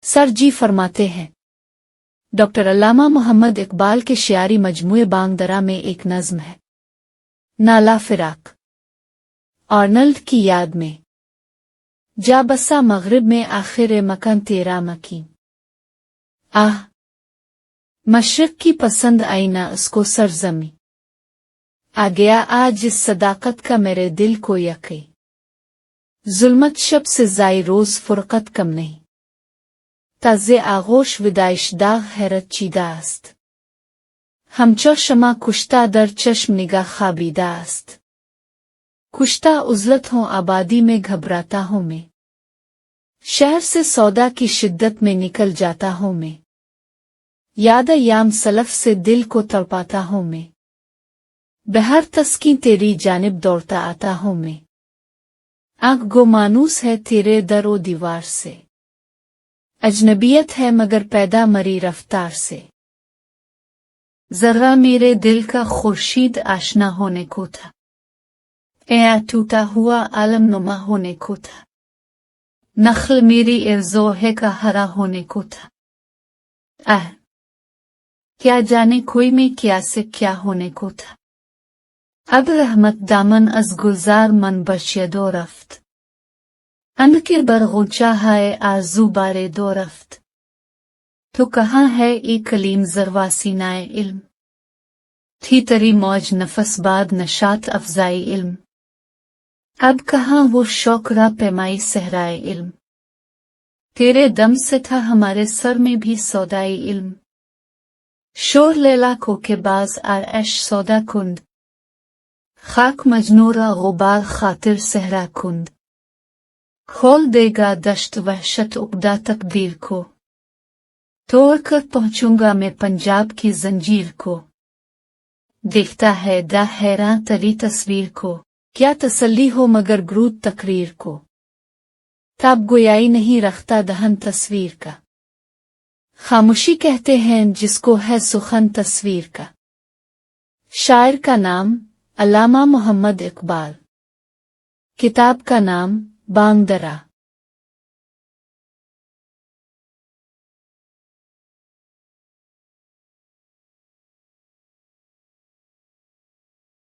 Sir जी फरमाते हैं, doctor अल्लामा मोहम्मद इकबाल के शियारी मजमूए बांग दरा में एक नज़्म है, नाला फिराक। आर्नल्ड की याद में जा बसा मगरिब में आखिर मकन तेरा मकीन। आह, मशरिक की पसंद आई ना उसको सरजमी, आ गया आज इस सदाकत का मेरे दिल को यकी। जुल्मत शब से जाई रोज फुरकत कम नहीं, ताज़े आगोश विदाइश दाग हैरत चीदा است। हमचो शमा कुश्ता दर चश्म निगाह खाबीदा است। कुश्ता उज़लत हो आबादी में घबराता हूँ मैं, शहर से सौदा की शिद्दत में निकल जाता हूँ मैं। याद याम सलफ से दिल को तड़पाता हूँ मैं, बहर तस्कीन तेरी जानिब दौड़ता आता हूँ मैं। आँख गो मानूस है तेरे दर ओ दीवार से, अजनबियत है मगर पैदा मरी रफ्तार से। जरा मेरे दिल का खुर्शीद आशना होने को था, ऐ टूटा हुआ आलम नुमा होने को था। नख्ल मेरी इर्ज़ोहे का हरा होने को था। आह, क्या जाने कोई में क्या से क्या होने को था। अब रहमत दामन अज गुलजार मन बशियदो रफ्त, अन के बरगुचा है आरज़ू बारे दो रफ्त। तो कहाँ है ए कलीम ज़रवासीनाए इल्म, थी तरी मौज नफस बाद नशात अफजाई इल्म। अब कहाँ वो शौकरा पैमाई सहराए इल्म, तेरे दम से था हमारे सर में भी सौदाई इल्म। शोर लैला को के बाज आर ऐश सौदा कुंद, खाक मजनूरा गुबार खातिर सहरा कुंद। खोल देगा दश्त वहशत उकदा तकदीर को, तोड़ कर पहुंचूंगा मैं पंजाब की जंजीर को। देखता है दा हैरान तरी तस्वीर को, क्या तसल्ली हो मगर ग्रूद तकरीर को। ताब गोयाई नहीं रखता दहन तस्वीर का, खामोशी कहते हैं जिसको है सुखन तस्वीर का। शायर का नाम अल्लामा मोहम्मद इकबाल, किताब का नाम बांग दरा।